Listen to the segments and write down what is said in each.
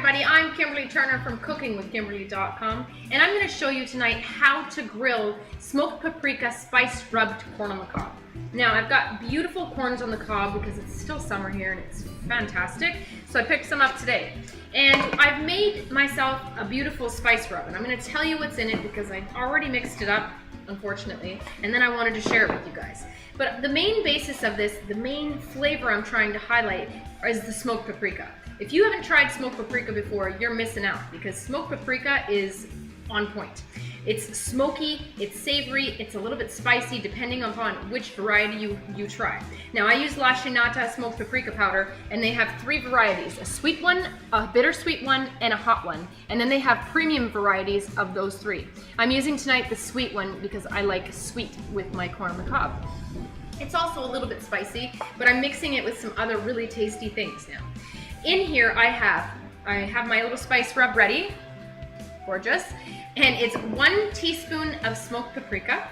everybody, I'm Kimberly Turner from CookingWithKimberly.com, and I'm going to show you tonight how to grill smoked paprika spiced rubbed corn on the cob. Now I've got beautiful corns on the cob because it's still summer here and it's fantastic, so I picked some up today. And I've made myself a beautiful spice rub, and I'm going to tell you what's in it because I already mixed it up, unfortunately, and then I wanted to share it with you guys. But the main basis of this, the main flavor I'm trying to highlight is the smoked paprika. If you haven't tried smoked paprika before, you're missing out because smoked paprika is on point. It's smoky, it's savory, it's a little bit spicy depending upon which variety you try. Now I use La Chinata smoked paprika powder, and they have 3 varieties, a sweet one, a bittersweet one, and a hot one. And then they have premium varieties of those 3. I'm using tonight the sweet one because I like sweet with my corn on the cob. It's also a little bit spicy, but I'm mixing it with some other really tasty things now. In here I have my little spice rub ready, gorgeous, and it's 1 teaspoon of smoked paprika,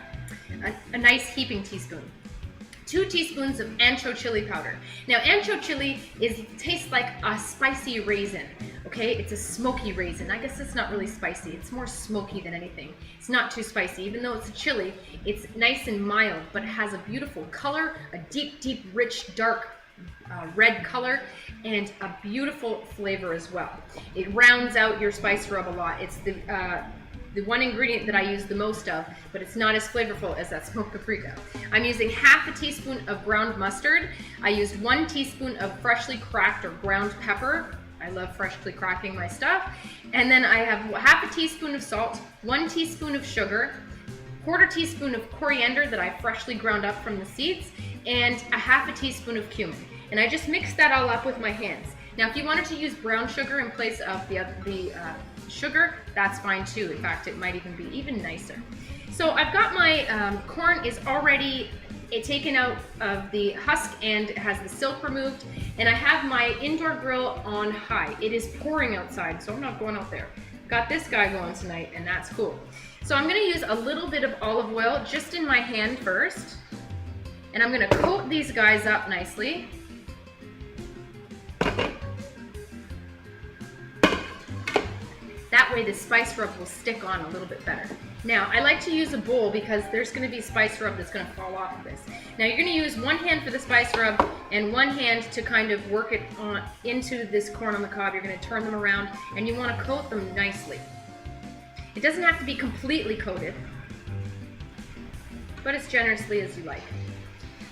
a nice heaping teaspoon, 2 teaspoons of Ancho chili powder. Now Ancho chili tastes like a spicy raisin, okay? It's a smoky raisin. I guess it's not really spicy, it's more smoky than anything. It's not too spicy, even though it's a chili, it's nice and mild, but it has a beautiful color, a deep, deep, rich, dark red color, and a beautiful flavor as well. It rounds out your spice rub a lot. It's the one ingredient that I use the most of, but it's not as flavorful as that smoked paprika. I'm using half a teaspoon of ground mustard. I used 1 teaspoon of freshly cracked or ground pepper. I love freshly cracking my stuff. And then I have half a teaspoon of salt, 1 teaspoon of sugar, 1/4 teaspoon of coriander that I freshly ground up from the seeds, and a half a teaspoon of cumin. And I just mixed that all up with my hands. Now if you wanted to use brown sugar in place of the sugar, that's fine too. In fact, it might even be even nicer. So I've got my corn is already taken out of the husk and it has the silk removed, and I have my indoor grill on high. It is pouring outside, so I'm not going out there. Got this guy going tonight, and that's cool. So I'm gonna use a little bit of olive oil just in my hand first, and I'm gonna coat these guys up nicely. That way the spice rub will stick on a little bit better. Now, I like to use a bowl because there's going to be spice rub that's going to fall off of this. Now, you're going to use 1 hand for the spice rub and 1 hand to kind of work it on into this corn on the cob. You're going to turn them around, and you want to coat them nicely. It doesn't have to be completely coated, but as generously as you like.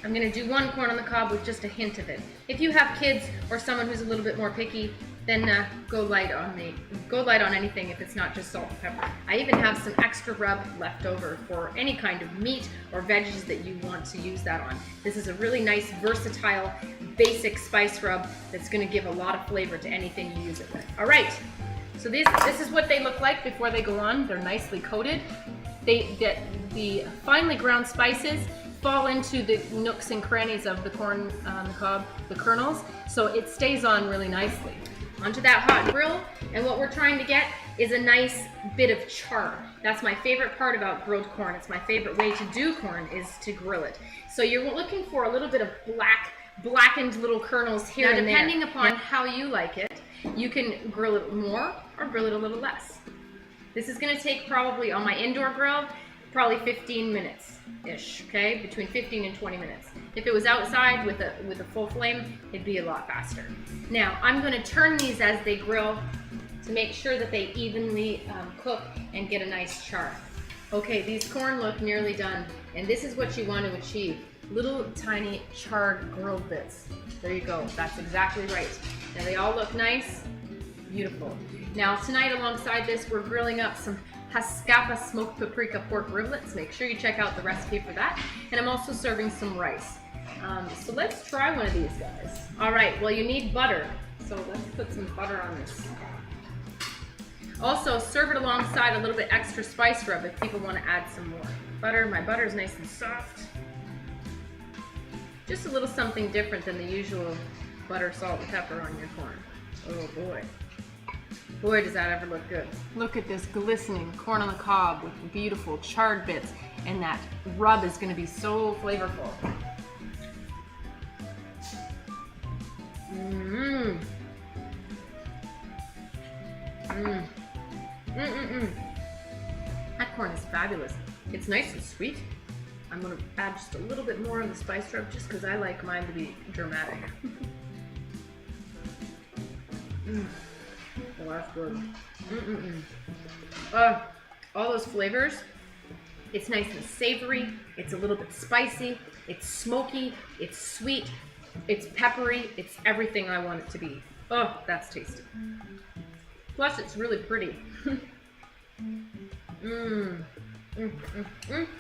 I'm going to do 1 corn on the cob with just a hint of it. If you have kids or someone who's a little bit more picky, then go light on anything if it's not just salt and pepper. I even have some extra rub left over for any kind of meat or veggies that you want to use that on. This is a really nice, versatile, basic spice rub that's going to give a lot of flavor to anything you use it with. All right, so this is what they look like before they go on. They're nicely coated. The finely ground spices fall into the nooks and crannies of the corn on the cob, the kernels, so it stays on really nicely. Onto that hot grill, and what we're trying to get is a nice bit of char. That's my favorite part about grilled corn. It's my favorite way to do corn is to grill it. So you're looking for a little bit of blackened little kernels here and there. Depending upon how you like it, you can grill it more or grill it a little less. This is going to take probably, on my indoor grill, probably 15 minutes-ish, okay? Between 15 and 20 minutes. If it was outside with a full flame, it'd be a lot faster. Now, I'm going to turn these as they grill to make sure that they evenly cook and get a nice char. Okay, these corn look nearly done, and this is what you want to achieve. Little tiny charred grilled bits. There you go, that's exactly right. Now they all look nice, beautiful. Now tonight alongside this, we're grilling up some Haskapa smoked paprika pork riblets. Make sure you check out the recipe for that. And I'm also serving some rice. So let's try one of these guys. All right, well you need butter. So let's put some butter on this. Also serve it alongside a little bit extra spice rub if people want to add some more. Butter, my butter is nice and soft. Just a little something different than the usual butter, salt, and pepper on your corn. Oh boy. Boy, does that ever look good. Look at this glistening corn on the cob with beautiful charred bits, and that rub is going to be so flavorful. Mmm. Mmm. That corn is fabulous. It's nice and sweet. I'm gonna add just a little bit more of the spice rub just because I like mine to be dramatic. Oh, that's good. All those flavors. It's nice and savory. It's a little bit spicy. It's smoky. It's sweet. It's peppery. It's everything I want it to be. Oh, that's tasty. Plus, it's really pretty.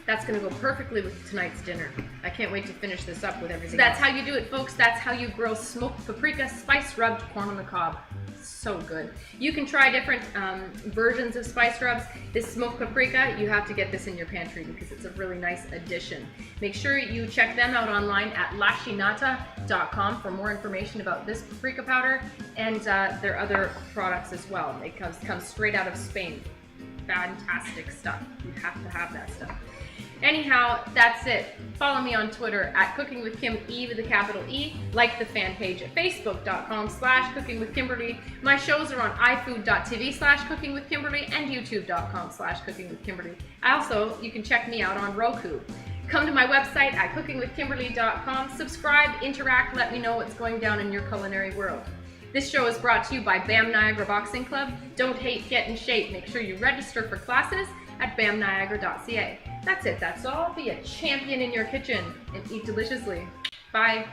That's gonna go perfectly with tonight's dinner. I can't wait to finish this up with everything. So that's how you do it, folks. That's how you grill smoked paprika spice rubbed corn on the cob. So good. You can try different versions of spice rubs. This smoked paprika, you have to get this in your pantry because it's a really nice addition. Make sure you check them out online at Chinata.com for more information about this paprika powder and their other products as well. It comes straight out of Spain. Fantastic stuff. You have to have that stuff. Anyhow, that's it. Follow me on Twitter at Cooking with Kim, E with a capital E. Like the fan page at facebook.com/cookingwithkimberly. My shows are on ifood.tv/cookingwithkimberly and youtube.com/cookingwithkimberly. Also, you can check me out on Roku. Come to my website at cookingwithkimberly.com. Subscribe, interact, let me know what's going down in your culinary world. This show is brought to you by B.A.M Niagara Boxing Club. Don't hate, get in shape. Make sure you register for classes at BAMNiagara.ca. That's it, that's all. Be a champion in your kitchen and eat deliciously. Bye.